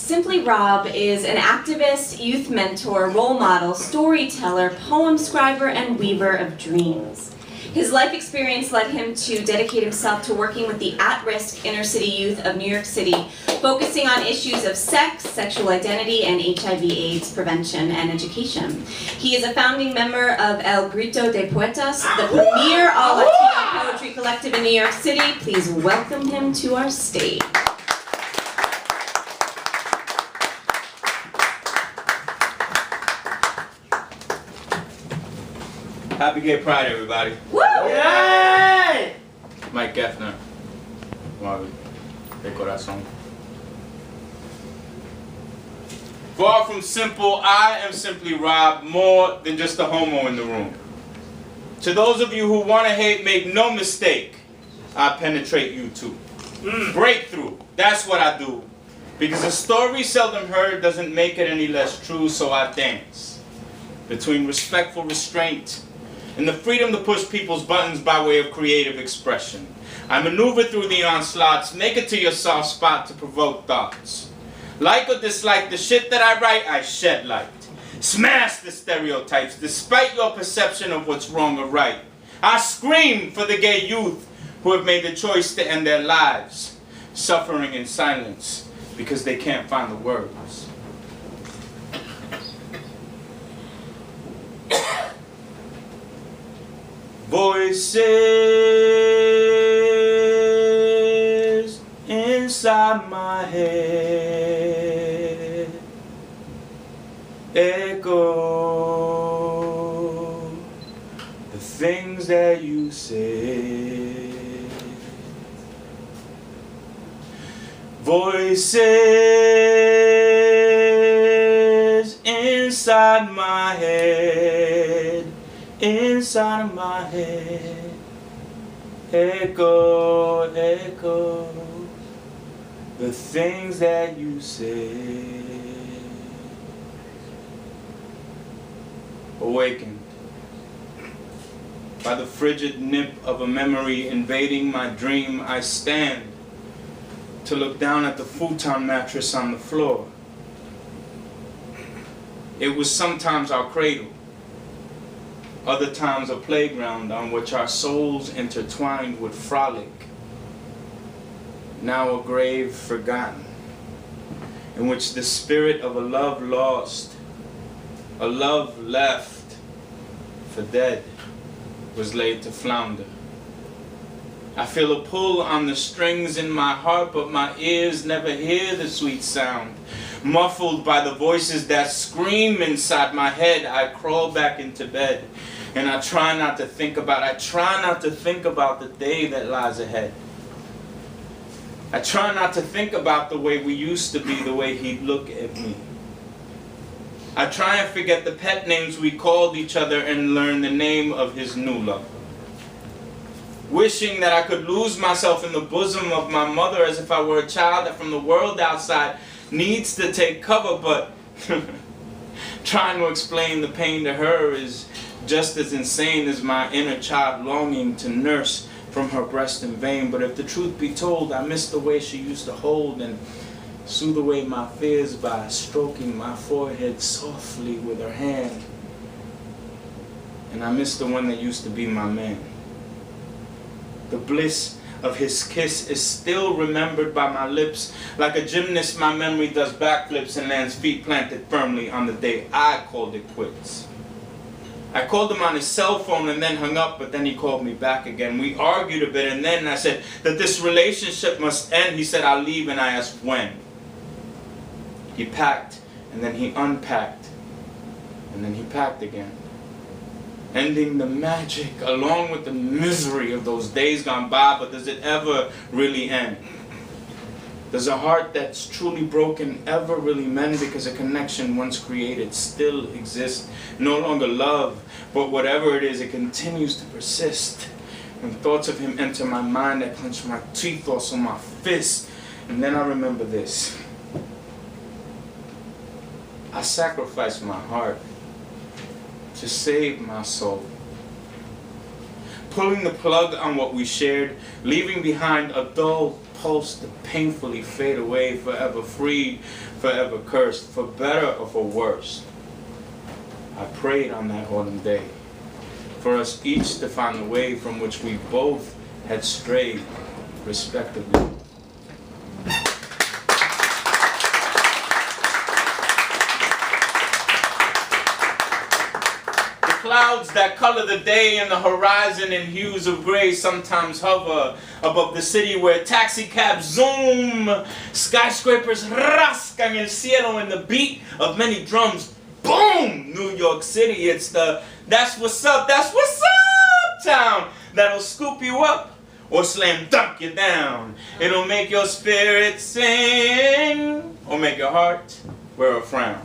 Simply Rob is an activist, youth mentor, role model, storyteller, poem scriber, and weaver of dreams. His life experience led him to dedicate himself to working with the at-risk inner-city youth of New York City, focusing on issues of sex, sexual identity, and HIV/AIDS prevention and education. He is a founding member of El Grito De Poetas, the premier all-Latino poetry collective in New York City. Please welcome him to our stage. Happy Gay Pride, everybody. Woo! Yay! Mike Geffner. Marvin. De Corazon. Far from simple, I am simply Rob, more than just a homo in the room. To those of you who want to hate, make no mistake, I penetrate you too. Breakthrough, that's what I do. Because a story seldom heard doesn't make it any less true, so I dance. Between respectful restraint and the freedom to push people's buttons by way of creative expression. I maneuver through the onslaughts, make it to your soft spot to provoke thoughts. Like or dislike the shit that I write, I shed light. Smash the stereotypes, despite your perception of what's wrong or right. I scream for the gay youth who have made the choice to end their lives, suffering in silence because they can't find the words. Voices inside my head echo the things that you said. Voices inside my head, inside of my head, echo, echo the things that you say. Awakened by the frigid nip of a memory invading my dream, I stand to look down at the futon mattress on the floor. It was sometimes our cradle, other times a playground on which our souls intertwined would frolic. Now a grave forgotten, in which the spirit of a love lost, a love left for dead, was laid to flounder. I feel a pull on the strings in my heart, but my ears never hear the sweet sound. Muffled by the voices that scream inside my head, I crawl back into bed. And I try not to think about the day that lies ahead. I try not to think about the way we used to be, the way he'd look at me. I try and forget the pet names we called each other and learn the name of his new love. Wishing that I could lose myself in the bosom of my mother as if I were a child that from the world outside needs to take cover, but trying to explain the pain to her is just as insane as my inner child longing to nurse from her breast in vain. But if the truth be told, I miss the way she used to hold and soothe away my fears by stroking my forehead softly with her hand. And I miss the one that used to be my man. The bliss of his kiss is still remembered by my lips. Like a gymnast, my memory does backflips and lands feet planted firmly on the day I called it quits. I called him on his cell phone and then hung up, but then he called me back again. We argued a bit and then I said that this relationship must end. He said, I'll leave, and I asked when. He packed and then he unpacked and then he packed again. Ending the magic along with the misery of those days gone by, but does it ever really end? Does a heart that's truly broken ever really mend? Because a connection once created still exists. No longer love, but whatever it is, it continues to persist. When thoughts of him enter my mind, I clench my teeth, also my fists. And then I remember this. I sacrificed my heart to save my soul. pulling the plug on what we shared, leaving behind a dull pulse to painfully fade away, forever freed, forever cursed, for better or for worse. I prayed on that autumn day for us each to find the way from which we both had strayed, respectively. Clouds that color the day and the horizon in hues of gray sometimes hover above the city where taxi cabs zoom, skyscrapers rascan el cielo, and the beat of many drums boom. New York City, it's the that's what's up town that'll scoop you up or slam dunk you down. It'll make your spirit sing or make your heart wear a frown.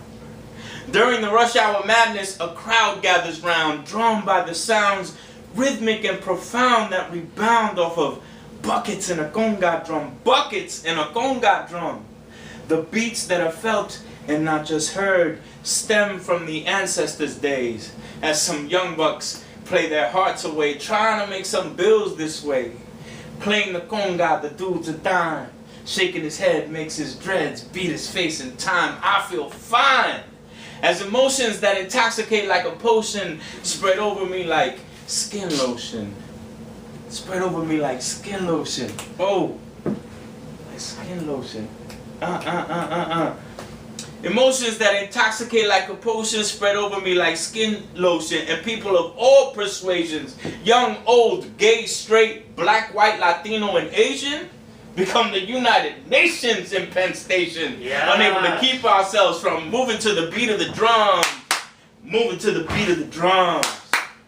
During the rush hour madness, a crowd gathers round, drawn by the sounds, rhythmic and profound, that rebound off of buckets in a conga drum. Buckets in a conga drum. The beats that are felt and not just heard stem from the ancestors' days, as some young bucks play their hearts away, trying to make some bills this way. Playing the conga, the dude's a dime. Shaking his head makes his dreads beat his face in time. I feel fine. As emotions that intoxicate like a potion spread over me like skin lotion. Spread over me like skin lotion. Oh, like skin lotion. Emotions that intoxicate like a potion spread over me like skin lotion. And people of all persuasions, young, old, gay, straight, black, white, Latino, and Asian, become the United Nations in Penn Station. Yeah. Unable to keep ourselves from moving to the beat of the drum. Moving to the beat of the drums.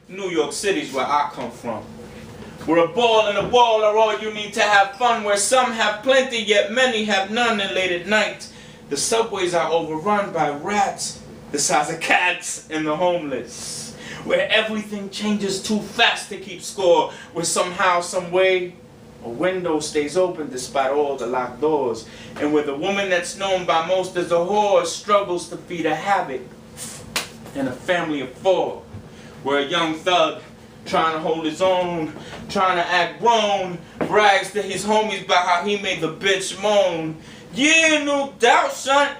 New York City's where I come from. Where a ball and a wall are all you need to have fun. Where some have plenty, yet many have none. And late at night, the subways are overrun by rats the size of cats and the homeless. Where everything changes too fast to keep score. Where somehow, some way, a window stays open despite all the locked doors. And where the woman that's known by most as a whore struggles to feed a habit and a family of four. Where a young thug, trying to hold his own, trying to act grown, brags to his homies about how he made the bitch moan. Yeah, no doubt, son.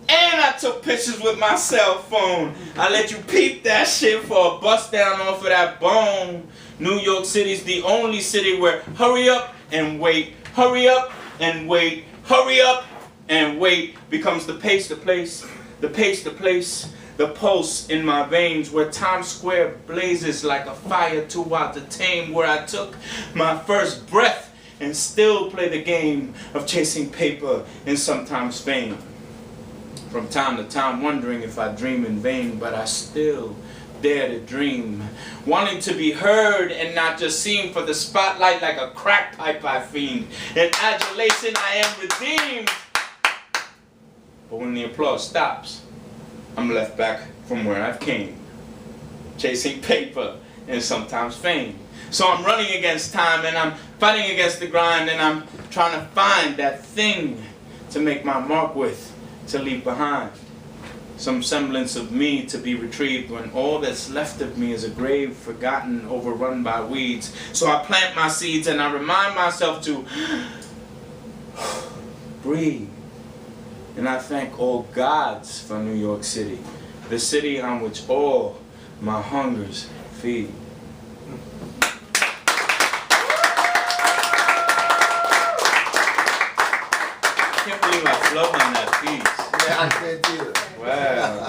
And I took pictures with my cell phone. I let you peep that shit for a bust down off of that bone. New York City's the only city where hurry up and wait, hurry up and wait, hurry up and wait becomes the pace to place, the pace to place, the pulse in my veins, where Times Square blazes like a fire too wild to tame, where I took my first breath and still play the game of chasing paper and sometimes fame. From time to time wondering if I dream in vain, but I still dare to dream, wanting to be heard and not just seen for the spotlight like a crack pipe I fiend. In adulation I am redeemed. But when the applause stops, I'm left back from where I came, chasing paper and sometimes fame. So I'm running against time and I'm fighting against the grind, and I'm trying to find that thing to make my mark with, to leave behind. Some semblance of me to be retrieved when all that's left of me is a grave forgotten, overrun by weeds. So I plant my seeds and I remind myself to breathe. And I thank all gods for New York City, the city on which all my hungers feed. I can't believe I flow on that piece. Yeah, I can't do it. Wow.